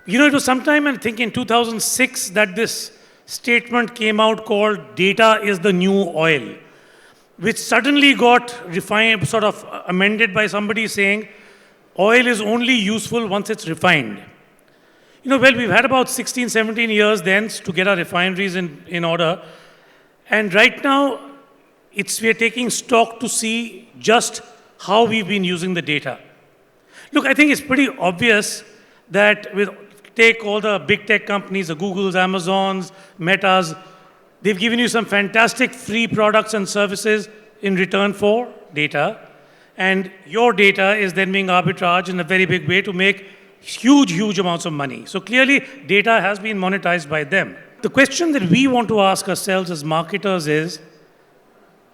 It was sometime, I think in 2006, that this statement came out called data is the new oil, which suddenly got refined, sort of amended by somebody saying oil is only useful once it's refined. Well, we've had about 16, 17 years then to get our refineries in order. And right now, we're taking stock to see just how we've been using the data. Look, I think it's pretty obvious that take all the big tech companies, the Googles, Amazons, Metas, they've given you some fantastic free products and services in return for data. And your data is then being arbitraged in a very big way to make huge, huge amounts of money. So clearly, data has been monetized by them. The question that we want to ask ourselves as marketers is,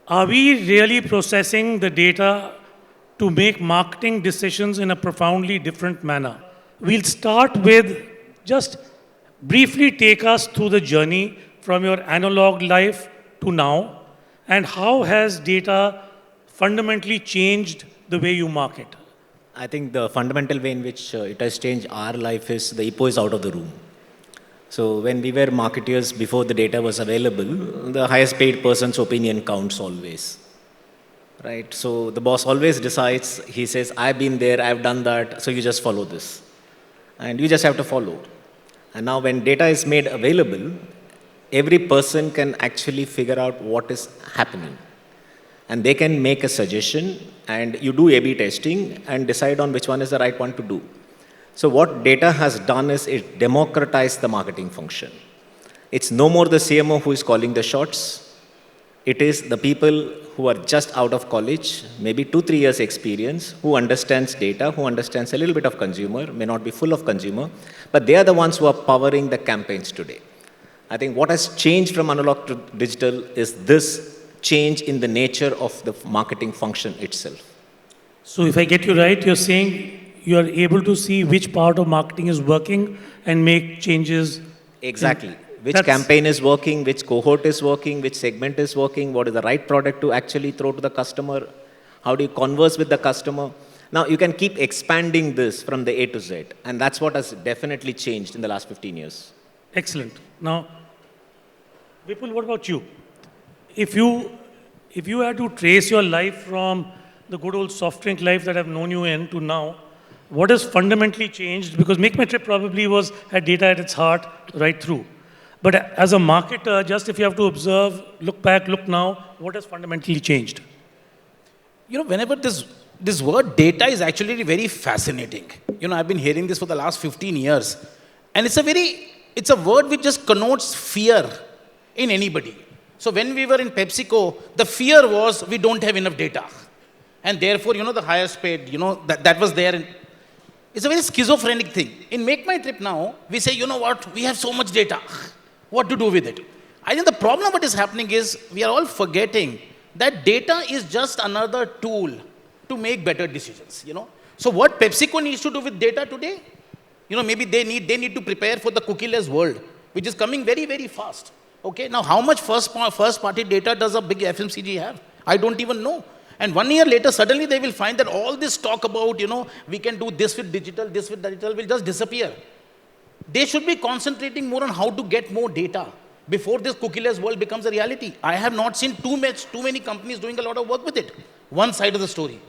are we really processing the data to make marketing decisions in a profoundly different manner? We'll start with just briefly take us through the journey from your analog life to now, and how has data fundamentally changed the way you market? I think the fundamental way in which it has changed our life is the EPO is out of the room. So when we were marketeers before the data was available, the highest paid person's opinion counts always. Right? So the boss always decides, he says, I've been there, I've done that, so you just follow this. And you just have to follow. And now when data is made available, every person can actually figure out what is happening. And they can make a suggestion, and you do A/B testing and decide on which one is the right one to do. So what data has done is it democratized the marketing function. It's no more the CMO who is calling the shots. It is the people who are just out of college, maybe 2-3 years experience, who understands data, who understands a little bit of consumer, may not be full of consumer, but they are the ones who are powering the campaigns today. I think what has changed from analog to digital is this change in the nature of the marketing function itself. So if I get you right, you're saying you are able to see which part of marketing is working and make changes. Exactly. Which campaign is working, which cohort is working, which segment is working, what is the right product to actually throw to the customer, how do you converse with the customer. Now, you can keep expanding this from the A to Z, and that's what has definitely changed in the last 15 years. Excellent. Now, Vipul, what about you? If you had to trace your life from the good old soft drink life that I've known you in to now, what has fundamentally changed? Because MakeMyTrip probably had data at its heart right through. But as a marketer, just if you have to observe, look back, look now, what has fundamentally changed? Whenever this word data is actually very fascinating. I've been hearing this for the last 15 years. And it's a word which just connotes fear in anybody. So when we were in PepsiCo, the fear was we don't have enough data. And therefore, the highest paid, that was there. And it's a very schizophrenic thing. In MakeMyTrip now, we say, what, we have so much data. What to do with it? I think the problem what is happening is we are all forgetting that data is just another tool to make better decisions. So what PepsiCo needs to do with data today? Maybe they need to prepare for the cookieless world, which is coming very, very fast. Okay, now how much first-party data does a big FMCG have? I don't even know. And 1 year later, suddenly they will find that all this talk about, we can do this with digital will just disappear. They should be concentrating more on how to get more data before this cookieless world becomes a reality. I have not seen too many companies doing a lot of work with it. One side of the story.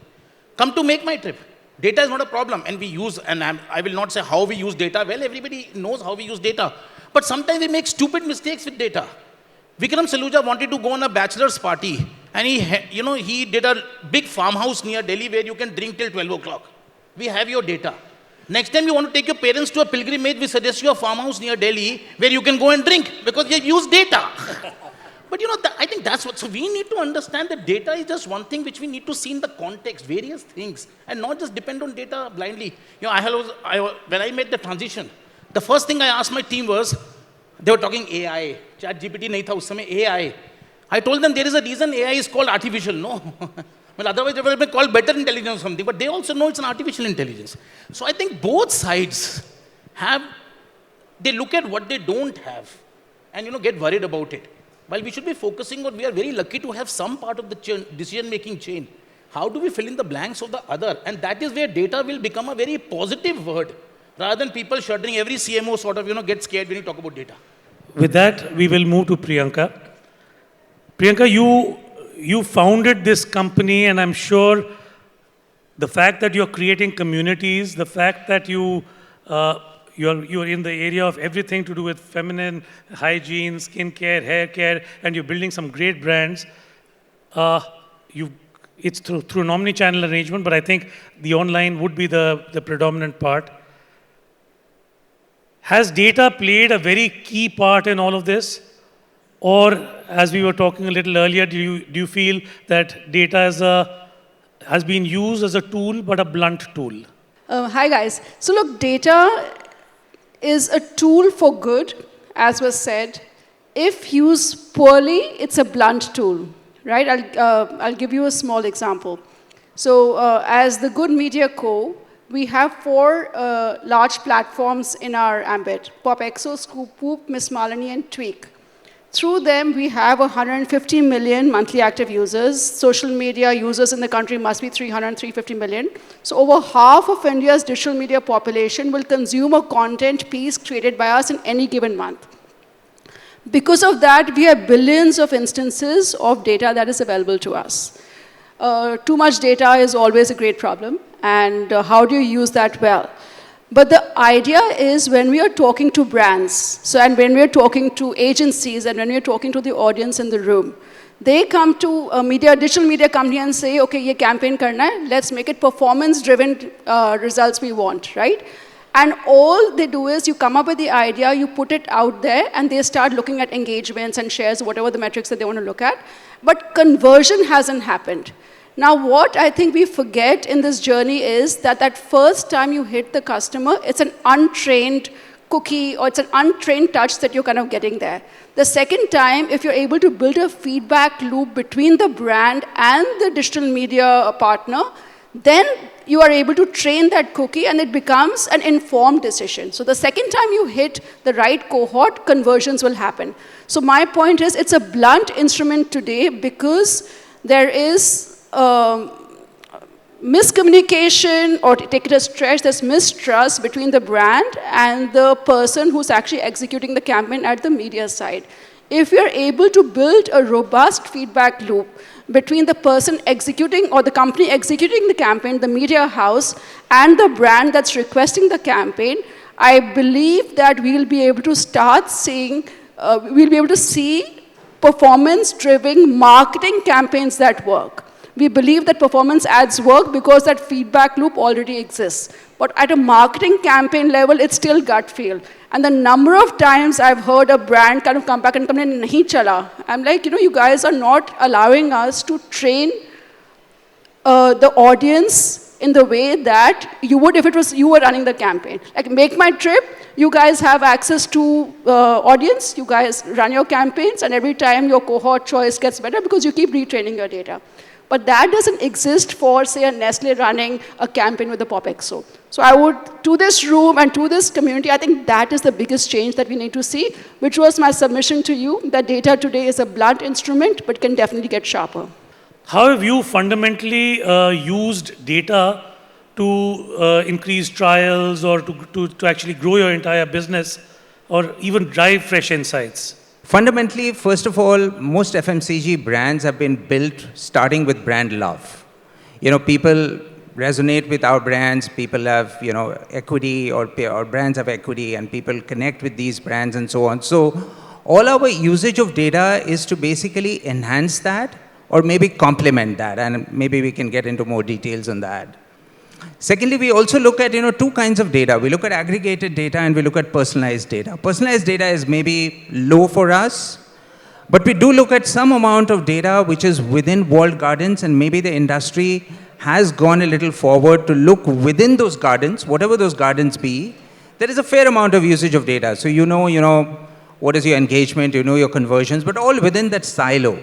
Come to MakeMyTrip. Data is not a problem, and we use, and I will not say how we use data. Well, everybody knows how we use data. But sometimes we make stupid mistakes with data. Vikram Sakhuja wanted to go on a bachelor's party, and he did a big farmhouse near Delhi where you can drink till 12 o'clock. We have your data. Next time you want to take your parents to a pilgrimage, we suggest you a farmhouse near Delhi where you can go and drink because you use data. But I think that's what, so we need to understand that data is just one thing which we need to see in the context, various things, and not just depend on data blindly. When I made the transition, the first thing I asked my team was, they were talking AI, chat GPT nahi tha us samay, AI. I told them there is a reason AI is called artificial, no? Well, otherwise they would have been called better intelligence or something, but they also know it's an artificial intelligence. So I think both sides they look at what they don't have and, get worried about it. While we should be focusing on, we are very lucky to have some part of the decision-making chain. How do we fill in the blanks of the other? And that is where data will become a very positive word. rather than people shuddering. Every CMO sort of, gets scared when you talk about data. With that, we will move to Priyanka. Priyanka, you founded this company, and I'm sure the fact that you're creating communities, the fact that you're in the area of everything to do with feminine hygiene, skincare, hair care, and you're building some great brands. It's through an omni-channel arrangement, but I think the online would be the predominant part. Has data played a very key part in all of this? Or, as we were talking a little earlier, do you feel that data has been used as a tool, but a blunt tool? Hi, guys. So look, data is a tool for good, as was said. If used poorly, it's a blunt tool, right? I'll give you a small example. So as the Good Media Co., we have 4 large platforms in our ambit: PopExo, Scoop, Miss Malini, and Tweak. Through them, we have 150 million monthly active users. Social media users in the country must be 350 million. So over half of India's digital media population will consume a content piece created by us in any given month. Because of that, we have billions of instances of data that is available to us. Too much data is always a great problem, and how do you use that well? But the idea is when we are talking to brands, and when we are talking to agencies, and when we are talking to the audience in the room, they come to a digital media company and say, okay, ye campaign karna hai, let's make it performance-driven results we want, right? And all they do is you come up with the idea, you put it out there, and they start looking at engagements and shares, whatever the metrics that they want to look at. But conversion hasn't happened. Now, what I think we forget in this journey is that first time you hit the customer, it's an untrained cookie, or it's an untrained touch that you're kind of getting there. The second time, if you're able to build a feedback loop between the brand and the digital media partner, then you are able to train that cookie, and it becomes an informed decision. So the second time you hit the right cohort, conversions will happen. So my point is, it's a blunt instrument today because there is miscommunication, or take it as stretch, there's mistrust between the brand and the person who's actually executing the campaign at the media side. If you're able to build a robust feedback loop between the person executing, or the company executing the campaign, the media house, and the brand that's requesting the campaign, I believe that we'll be able to start seeing, we'll be able to see performance-driven marketing campaigns that work. We believe that performance ads work because that feedback loop already exists. But at a marketing campaign level, it's still gut feel. And the number of times I've heard a brand kind of come back and complain, nahi chala. I'm like, you guys are not allowing us to train the audience in the way that you would if it was you were running the campaign. Like MakeMyTrip, you guys have access to audience, you guys run your campaigns, and every time your cohort choice gets better because you keep retraining your data. But that doesn't exist for, say, a Nestle running a campaign with the PopExo. So I would, to this room and to this community, I think that is the biggest change that we need to see, which was my submission to you, that data today is a blunt instrument, but can definitely get sharper. How have you fundamentally used data to increase trials, or to actually grow your entire business, or even drive fresh insights? Fundamentally, first of all, most FMCG brands have been built starting with brand love. People resonate with our brands, people have, equity, or brands have equity, and people connect with these brands and so on. So all our usage of data is to basically enhance that, or maybe complement that, and maybe we can get into more details on that. Secondly, we also look at, two kinds of data. We look at aggregated data, and we look at personalized data. Personalized data is maybe low for us, but we do look at some amount of data which is within walled gardens, and maybe the industry has gone a little forward to look within those gardens, whatever those gardens be. There is a fair amount of usage of data. So what is your engagement, your conversions, but all within that silo.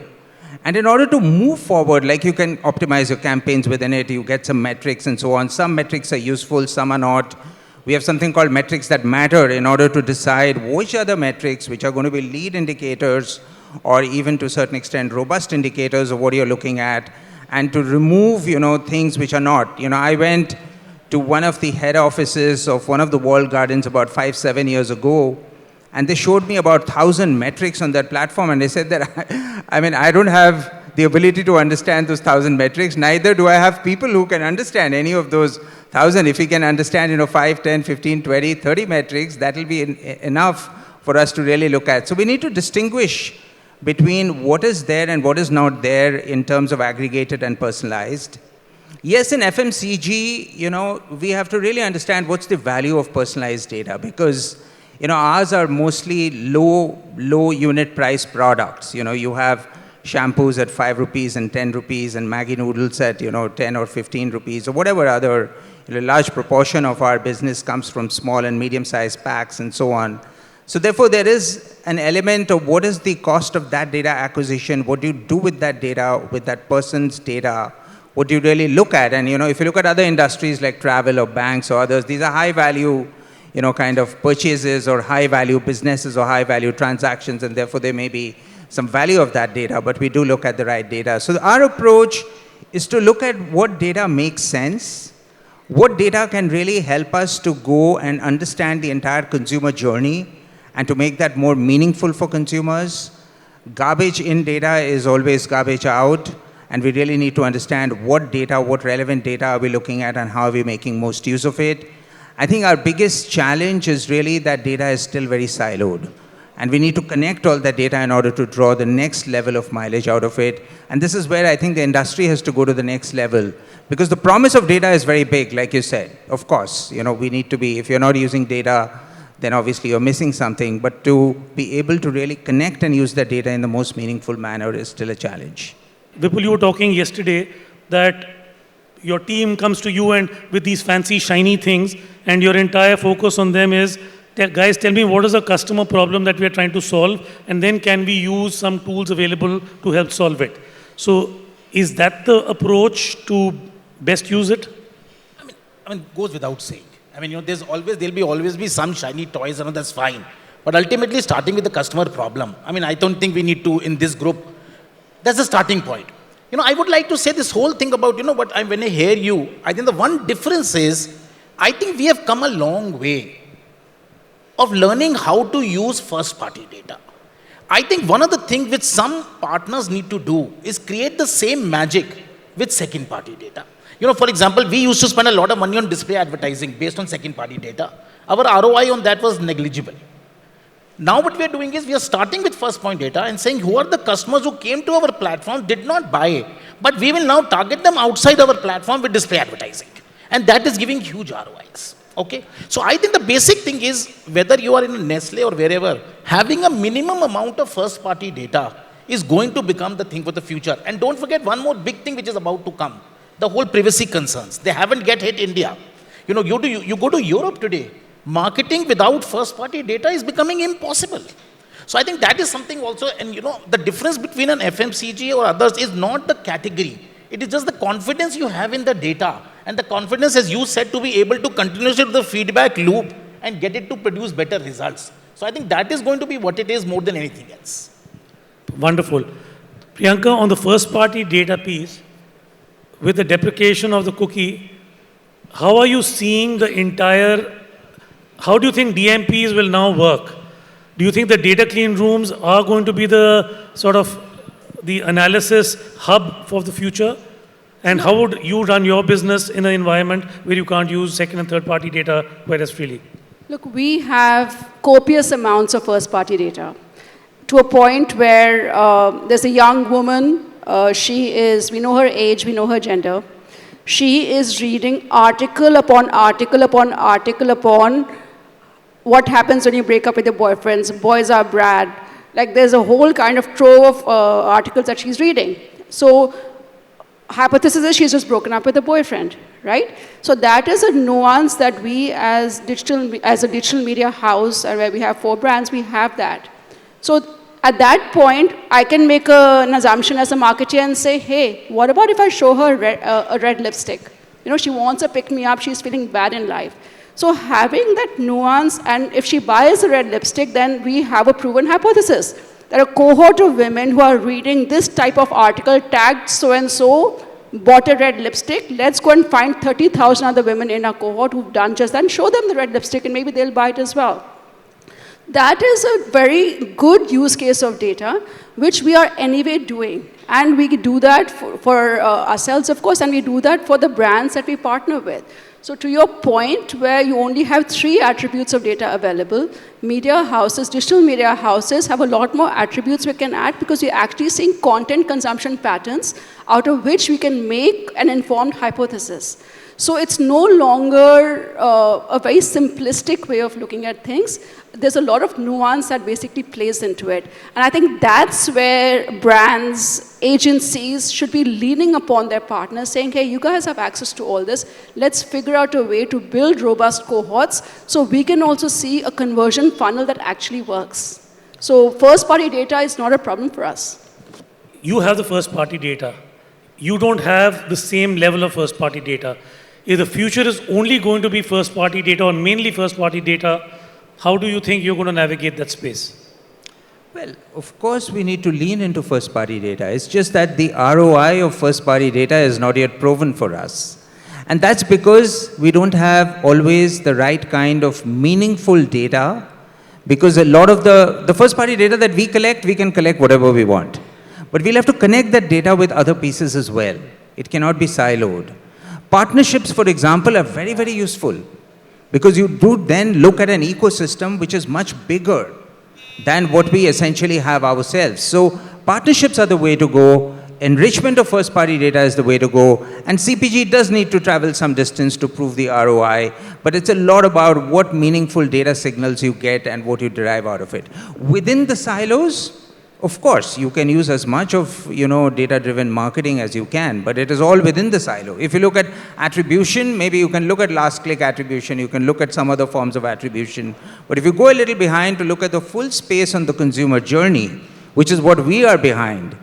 And in order to move forward, like you can optimize your campaigns within it, you get some metrics and so on. Some metrics are useful, some are not. We have something called metrics that matter in order to decide which are the metrics which are going to be lead indicators, or even to a certain extent robust indicators of what you're looking at, and to remove things which are not. I went to one of the head offices of one of the walled gardens about 5-7 years ago, and they showed me about 1,000 metrics on that platform, and they said that, I don't have the ability to understand those 1,000 metrics, neither do I have people who can understand any of those 1,000. If we can understand, 5, 10, 15, 20, 30 metrics, that will be enough for us to really look at. So we need to distinguish between what is there and what is not there in terms of aggregated and personalized. Yes, in FMCG, we have to really understand what's the value of personalized data, because, ours are mostly low unit price products. You have shampoos at 5 rupees and 10 rupees and Maggi noodles at, 10 or 15 rupees or whatever other, large proportion of our business comes from small and medium-sized packs and so on. So therefore, there is an element of what is the cost of that data acquisition, what do you do with that data, with that person's data, what do you really look at? And, if you look at other industries like travel or banks or others, these are high-value, kind of purchases or high-value businesses or high-value transactions, and therefore there may be some value of that data, but we do look at the right data. So our approach is to look at what data makes sense, what data can really help us to go and understand the entire consumer journey and to make that more meaningful for consumers. Garbage in data is always garbage out, and we really need to understand what data, what relevant data are we looking at and how are we making most use of it. I think our biggest challenge is really that data is still very siloed. And we need to connect all that data in order to draw the next level of mileage out of it. And this is where I think the industry has to go to the next level. Because the promise of data is very big, like you said. Of course, we need to be, if you're not using data, then obviously you're missing something. But to be able to really connect and use that data in the most meaningful manner is still a challenge. Vipul, you were talking yesterday that your team comes to you and with these fancy, shiny things, and your entire focus on them is, guys, tell me what is the customer problem that we are trying to solve, and then can we use some tools available to help solve it? So is that the approach to best use it? Goes without saying. There'll always be some shiny toys, and that's fine. But ultimately, starting with the customer problem. I don't think we need to, in this group, that's the starting point. I would like to say this whole thing about, when I hear you, I think the one difference is, I think we have come a long way of learning how to use first-party data. I think one of the things which some partners need to do is create the same magic with second-party data. For example, we used to spend a lot of money on display advertising based on second-party data. Our ROI on that was negligible. Now what we are doing is we are starting with first-point data and saying who are the customers who came to our platform, did not buy, but we will now target them outside our platform with display advertising. And that is giving huge ROIs. Okay? So I think the basic thing is, whether you are in Nestle or wherever, having a minimum amount of first-party data is going to become the thing for the future. And don't forget one more big thing which is about to come. The whole privacy concerns. They haven't yet hit India. You go to Europe today, marketing without first-party data is becoming impossible. So I think that is something also, and the difference between an FMCG or others is not the category. It is just the confidence you have in the data, and the confidence, as you said, to be able to continuously do the feedback loop and get it to produce better results. So I think that is going to be what it is more than anything else. Wonderful. Priyanka, on the first-party data piece, with the deprecation of the cookie, how are you seeing the entire, how do you think DMPs will now work? Do you think the data clean rooms are going to be the sort of the analysis hub for the future? And how would you run your business in an environment where you can't use second and third party data quite as freely? Look, we have copious amounts of first party data to a point where there's a young woman, we know her age, we know her gender. She is reading article upon article upon article upon what happens when you break up with your boyfriends, boys are bad. Like there's a whole kind of trove of articles that she's reading. So hypothesis is she's just broken up with a boyfriend, right? So that is a nuance that we as a digital media house, where we have 4 brands, we have that. So at that point, I can make an assumption as a marketer and say, hey, what about if I show her a red lipstick? She wants a pick-me-up, she's feeling bad in life. So having that nuance, and if she buys a red lipstick, then we have a proven hypothesis that a cohort of women who are reading this type of article tagged so-and-so bought a red lipstick, let's go and find 30,000 other women in our cohort who've done just that and show them the red lipstick and maybe they'll buy it as well. That is a very good use case of data, which we are anyway doing. And we do that for ourselves, of course, and we do that for the brands that we partner with. So to your point, where you only have 3 attributes of data available, media houses, digital media houses have a lot more attributes we can add because we're actually seeing content consumption patterns out of which we can make an informed hypothesis. So it's no longer a very simplistic way of looking at things. There's a lot of nuance that basically plays into it. And I think that's where brands, agencies should be leaning upon their partners, saying, hey, you guys have access to all this. Let's figure out a way to build robust cohorts so we can also see a conversion funnel that actually works. So first-party data is not a problem for us. You have the first-party data. You don't have the same level of first-party data. If the future is only going to be first-party data or mainly first-party data, how do you think you're going to navigate that space? Well, of course, we need to lean into first-party data. It's just that the ROI of first-party data is not yet proven for us. And that's because we don't have always the right kind of meaningful data, because a lot of the first-party data that we can collect whatever we want. But we'll have to connect that data with other pieces as well. It cannot be siloed. Partnerships, for example, are very, very useful because you do then look at an ecosystem which is much bigger than what we essentially have ourselves. So partnerships are the way to go. Enrichment of first-party data is the way to go. And CPG does need to travel some distance to prove the ROI, but it's a lot about what meaningful data signals you get and what you derive out of it. Within the silos, of course, you can use as much of, data-driven marketing as you can, but it is all within the silo. If you look at attribution, maybe you can look at last-click attribution, you can look at some other forms of attribution. But if you go a little behind to look at the full space on the consumer journey, which is what we are behind,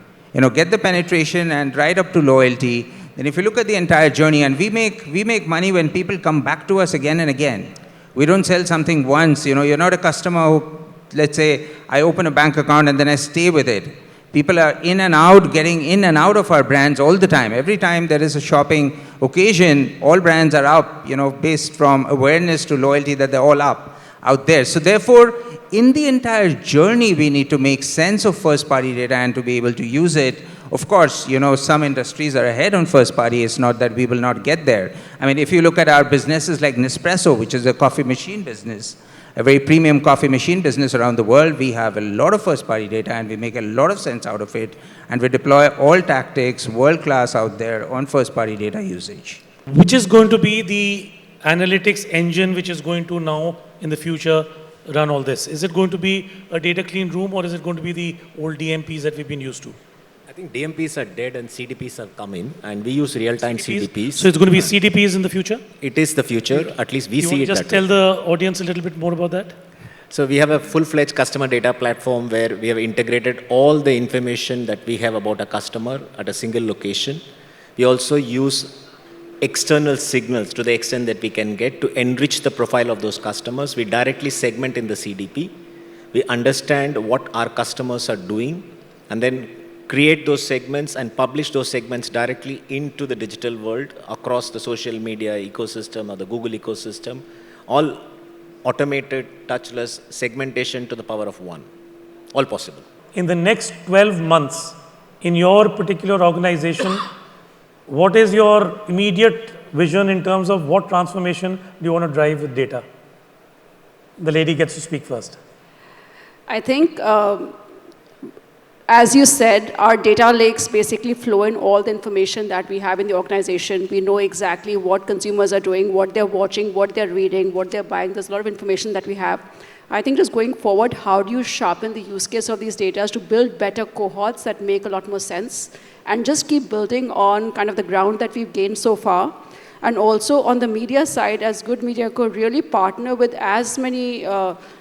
get the penetration and right up to loyalty, then if you look at the entire journey, and we make money when people come back to us again and again. We don't sell something once, you're not a customer who, let's say, I open a bank account and then I stay with it. People are in and out, getting in and out of our brands all the time. Every time there is a shopping occasion, all brands are up, based from awareness to loyalty, that they're all up out there. So therefore, in the entire journey, we need to make sense of first-party data and to be able to use it. Of course, some industries are ahead on first-party. It's not that we will not get there. I mean, if you look at our businesses like Nespresso, which is a coffee machine business, a very premium coffee machine business around the world, we have a lot of first-party data and we make a lot of sense out of it. And we deploy all tactics, world-class out there on first-party data usage. Which is going to be the analytics engine which is going to now, in the future, run all this? Is it going to be a data clean room or is it going to be the old DMPs that we've been used to? I think DMPs are dead and CDPs are coming, and we use real-time CDPs. So it's going to be CDPs in the future? It is the future, at least we see it that way. Just tell the audience a little bit more about that? So we have a full-fledged customer data platform where we have integrated all the information that we have about a customer at a single location. We also use external signals to the extent that we can get to enrich the profile of those customers. We directly segment in the CDP. We understand what our customers are doing and then create those segments and publish those segments directly into the digital world across the social media ecosystem or the Google ecosystem, all automated, touchless segmentation to the power of one, all possible. In the next 12 months, in your particular organization, what is your immediate vision in terms of what transformation do you want to drive with data? The lady gets to speak first. I think, as you said, our data lakes basically flow in all the information that we have in the organization. We know exactly what consumers are doing, what they're watching, what they're reading, what they're buying. There's a lot of information that we have. I think just going forward, how do you sharpen the use case of these data to build better cohorts that make a lot more sense and just keep building on kind of the ground that we've gained so far. And also on the media side, as good media could really partner with as many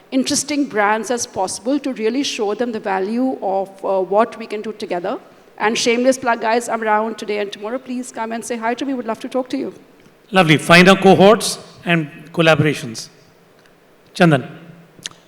interesting brands as possible to really show them the value of what we can do together. And shameless plug, guys, I'm around today and tomorrow. Please come and say hi to me. Would love to talk to you. Lovely. Find our cohorts and collaborations. Chandan.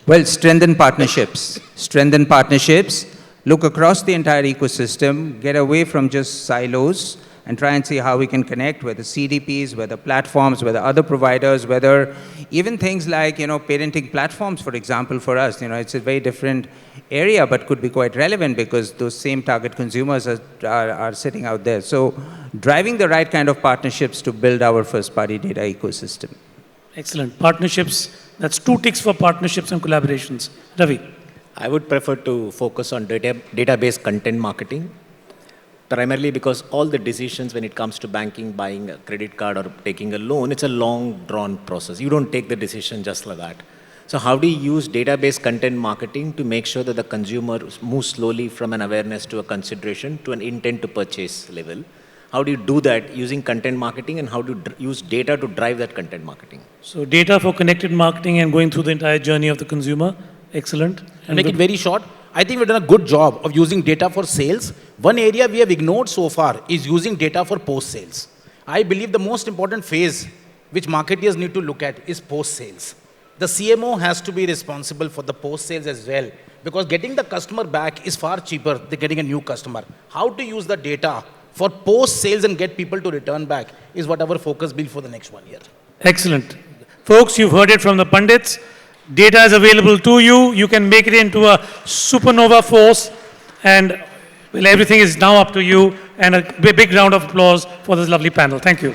Well, strengthen partnerships. Strengthen partnerships. Look across the entire ecosystem. Get away from just silos. and try and see how we can connect with the CDPs, with the platforms, with the other providers, whether even things like, parenting platforms, for example, for us, it's a very different area, but could be quite relevant because those same target consumers are sitting out there. So driving the right kind of partnerships to build our first-party data ecosystem. Excellent. Partnerships. That's 2 ticks for partnerships and collaborations. Ravi. I would prefer to focus on database content marketing, primarily because all the decisions when it comes to banking, buying a credit card or taking a loan, it's a long drawn process. You don't take the decision just like that. So how do you use database content marketing to make sure that the consumer moves slowly from an awareness to a consideration to an intent to purchase level? How do you do that using content marketing, and how do you use data to drive that content marketing? So data for connected marketing and going through the entire journey of the consumer. Excellent. And make it very short. I think we've done a good job of using data for sales. One area we have ignored so far is using data for post-sales. I believe the most important phase which marketers need to look at is post-sales. The CMO has to be responsible for the post-sales as well, because getting the customer back is far cheaper than getting a new customer. How to use the data for post-sales and get people to return back is what our focus will be for the next 1 year. Excellent. Folks, you've heard it from the pundits. Data is available to you. You can make it into a supernova force. And well, everything is now up to you. And a big round of applause for this lovely panel. Thank you.